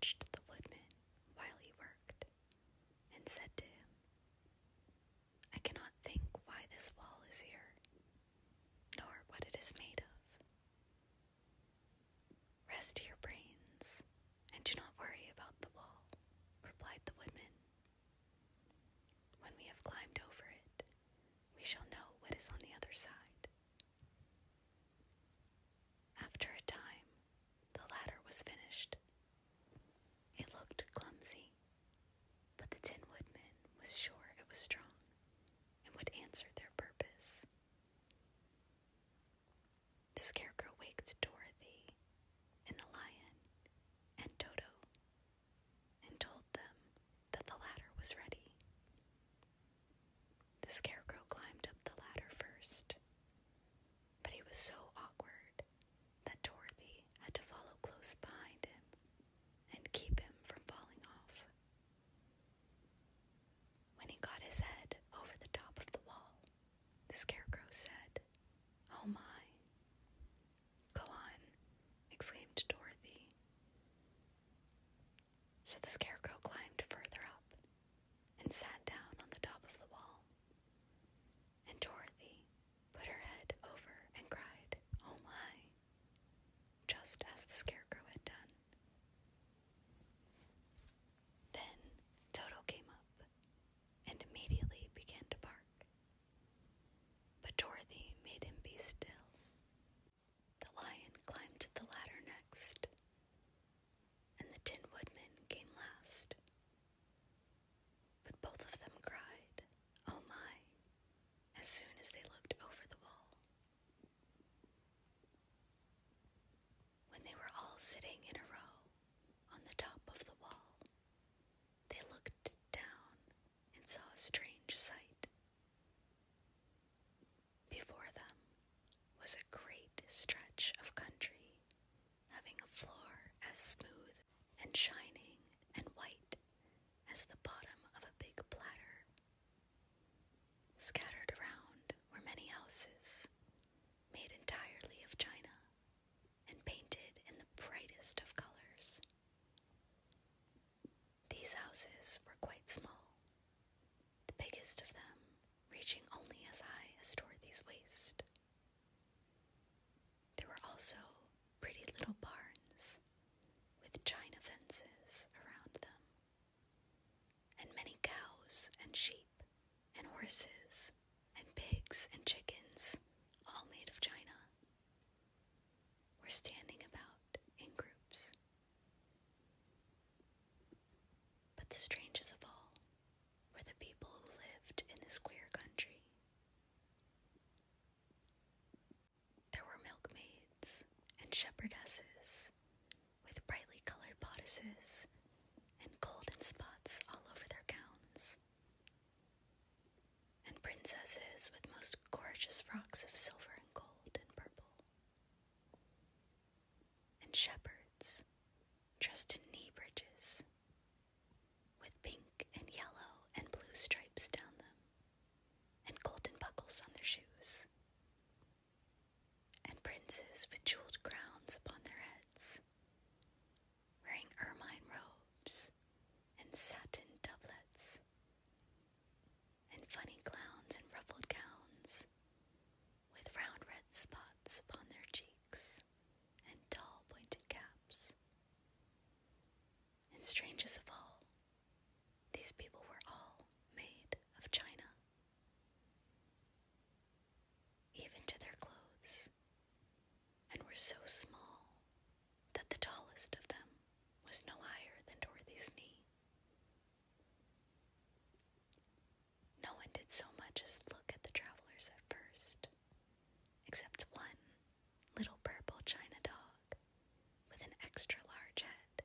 watched the Woodman while he worked and said to him, "I cannot think why this wall is here, nor what it is made of. Rest your brains, and do not worry about the wall," replied the Woodman. "When we have climbed over it, we shall know what is on the other side." After a time, the ladder was finished. It looked clumsy, but the Tin Woodman was sure it was strong and would answer their purpose. The Scarecrow waked Dorothy and the Lion and Toto and told them that the ladder was ready. The Scarecrow climbed up the ladder first, but he was so awkward that Dorothy had to follow close behind him and keep him from falling off. When he got his head over the top of the wall, the Scarecrow said, "Oh my." "Go on," exclaimed Dorothy. So the Scarecrow climbed further up and sat down on the top of the wall. And Dorothy put her head over and cried, "Oh my," just as the Scarecrow had done. Then Toto came up and immediately began to bark. But Dorothy made him be still. The Lion climbed the ladder next, and the Tin Woodman came last. But both of them cried, "Oh my," as soon as they looked over the wall. When they were all sitting in a row on the top of the wall, they looked down and saw a strange sight. Before them was a great stretch of country, having a floor as smooth and shining and white as the bottom of a big platter. Scattered around were many houses, made entirely of china and painted in the brightest of colors. These houses were quite small, the biggest of them reaching only as high as Dorothy's waist. There were also pretty little barns with china fences around them, and many cows and sheep and horses and pigs and chickens, all made of china, were standing about in groups. But the strangest of all were the people who lived in this queer country. There were milkmaids and shepherdesses with brightly colored bodices and golden spots all over their gowns, and princesses with most gorgeous frocks of silver and gold and purple, and shepherds dressed in knee breeches with pink and yellow and blue stripes down them, and golden buckles on their shoes, and princes with jeweled crowns upon their heads, wearing ermine robes and satin doublets, and funny clowns in ruffled gowns with round red spots upon their cheeks and tall pointed caps. And strangest of all, these people were all made of china, even to their clothes, and were so small that the tallest of them was no higher than Dorothy's knee. No one did so much as look at the travelers at first, except one little purple china dog with an extra large head,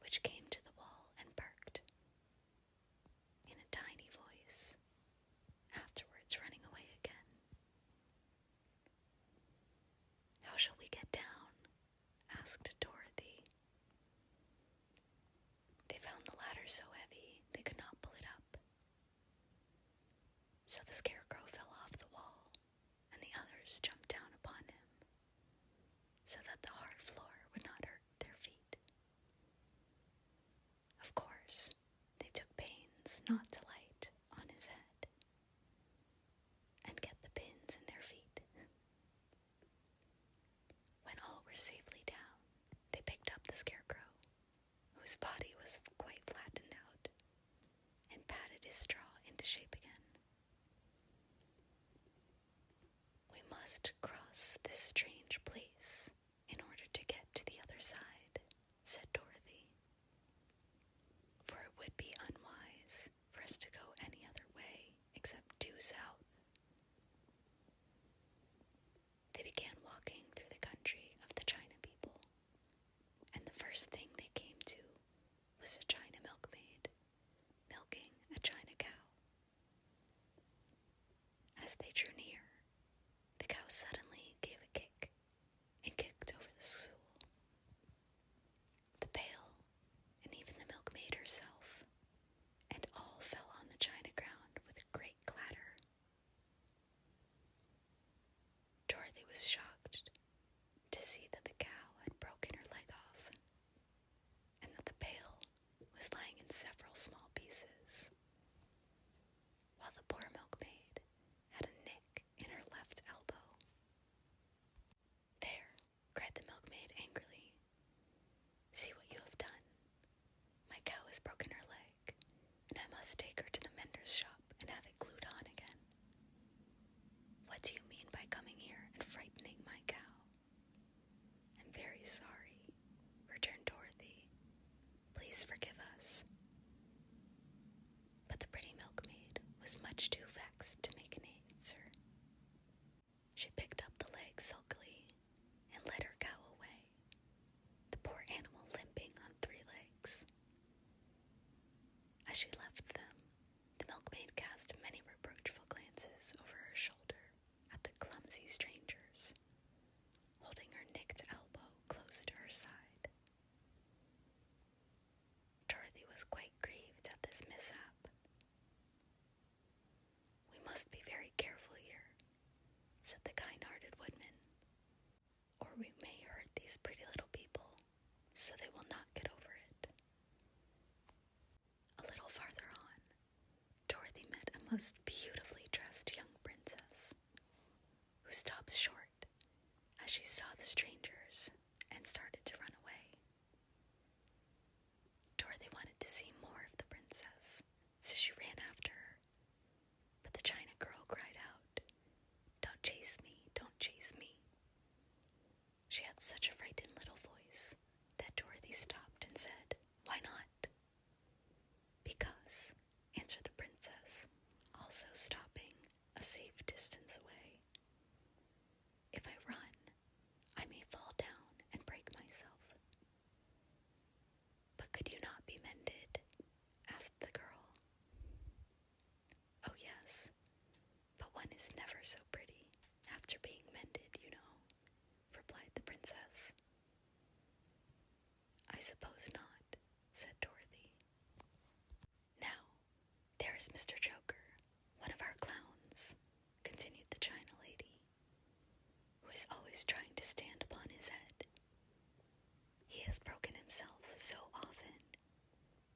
which came to the wall and barked. not to light on his head and get the pins in their feet. When all were safely down, they picked up the Scarecrow, whose body was quite flattened out, and patted his straw into shape again. "We must cross this strange place in order to get to the other side," said Dorothy, "for it would be unwise for us to go any other way except due south." They began walking through the country of the China people, and the first thing they came to was a China milkmaid milking a China cow. As they drew near, the cow suddenly gave a kick and kicked over the stool. The pail, and even the milkmaid herself, and all fell on the china ground with a great clatter. Dorothy was shocked to see that the cow had broken her leg off, and that the pail was lying in several small pieces, while the poor milkmaid had a nick in her left elbow. "There," cried the milkmaid angrily, "see what you have done. My cow has broken her leg, and I must take her to the mender's shop and have it glued on again." "What do you mean by coming here and frightening my cow?" "I'm very sorry," returned Dorothy. "Please forgive us." But the pretty milkmaid was much too vexed to make an answer. She picked up the leg sulkily and led her cow away, the poor animal limping on 3 legs. As she left them, the milkmaid cast many reproachful glances over her shoulder at the clumsy strangers, holding her nicked elbow close to her side. Dorothy was quite grieved at this mishap. "We must be very careful here," said the kind-hearted Woodman, "or we may hurt these pretty little people, so they will not get over it." A little farther on, Dorothy met a most beautifully dressed young princess, who stopped short as she saw the strangers and started to run away. Dorothy wanted to see more of the princess, so she ran after her, but the China girl cried out, "Don't chase me, don't chase me." She had such a frightened little voice that Dorothy stopped and said, "Why not?" "Because," answered the princess, also stopping a safe distance away, "if I run, I may fall down and break myself." "But could you not be mended?" asked the girl. "Oh yes, but one is never so pretty after being mended, you know," replied the princess. "I suppose not," said Dorothy. "Now, there is Mr. Joker, one of our clowns," continued the China lady, "who is always trying to stand upon his head. He has broken himself so often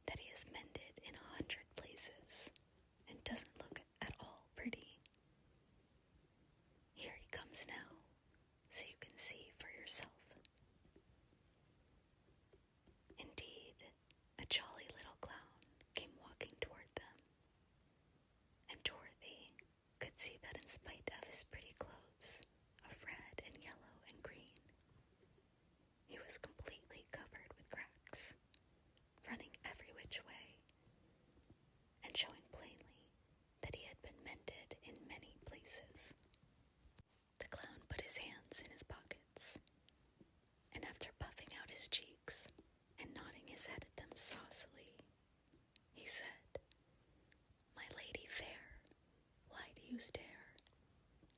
that he is mended in 100 places and doesn't look at all pretty. Here he comes now, so you can see for yourself." Indeed, a jolly little clown came walking toward them, and Dorothy could see that in spite of his pretty clothes of red and yellow and green, he was completely covered with cracks, running every which way, and showing plainly that he had been mended in many places. The clown put his hands in his pockets, and after puffing out his cheeks and nodding his head at them saucily, he said, "My lady fair, why do you stare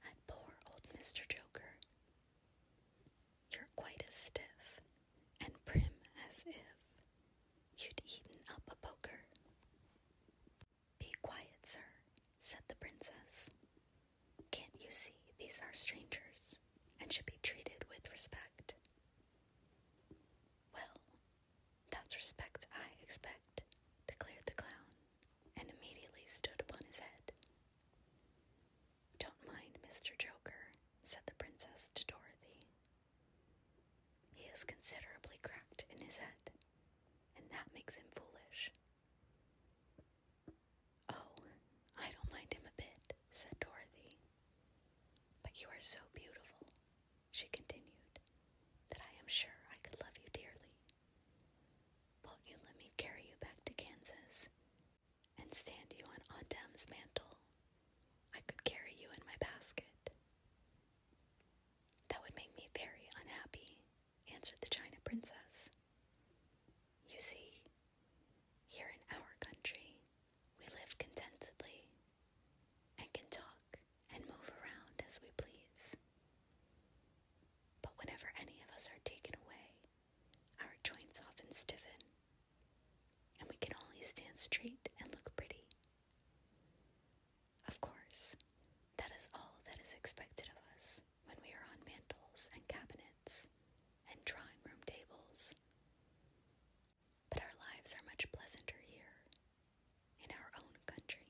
at poor old Mr. Joker? You're quite as stiff and prim as if you'd eaten up a poker." "Be quiet, sir," said the princess. "Can't you see these are strangers and should be treated with respect?" "Well, that's respect I expect," declared the clown, and immediately bronze mantle, I could carry you in my basket." "That would make me very unhappy," answered the China Princess. "You see, here in our country, we live contentedly and can talk and move around as we please. But whenever any of us are taken away, our joints often stiffen, and we can only stand straight and look pretty. Of course, that is all that is expected of us when we are on mantels and cabinets and drawing room tables. But our lives are much pleasanter here, in our own country."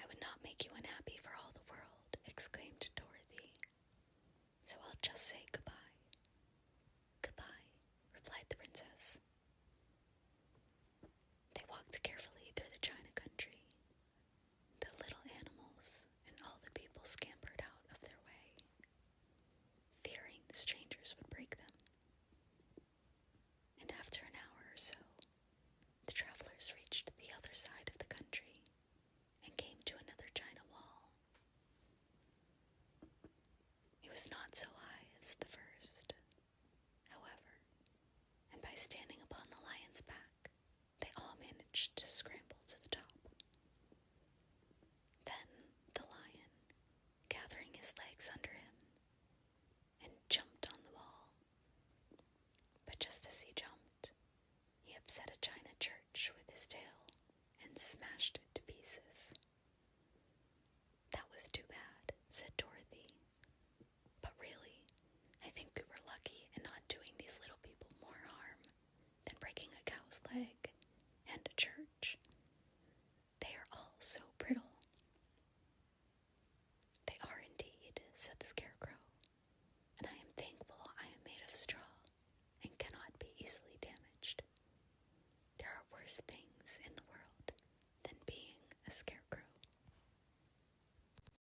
"I would not make you unhappy for all the world," exclaimed Dorothy. "So I'll just say goodbye." "Goodbye," replied the princess. They walked carefully through the China country. The little animals and all the people scampered out of their way, fearing the strangers would break them. And after an hour or so, the travelers reached the other side of the country and came to another China wall. It was not so high as the first, however, and by standing upon the lion's back, they all managed to scramble to the top. Then the lion, gathering his legs under him, and jumped on the wall. But just as he jumped, he upset a china church with his tail and smashed it to pieces. "That was too bad," said Dorothy. "But really, I think we were lucky in not doing these little people more harm than breaking a cow's leg and a church. They are all so brittle." "They are indeed," said the Scarecrow, "and I am thankful I am made of straw and cannot be easily damaged. There are worse things in the world than being a scarecrow."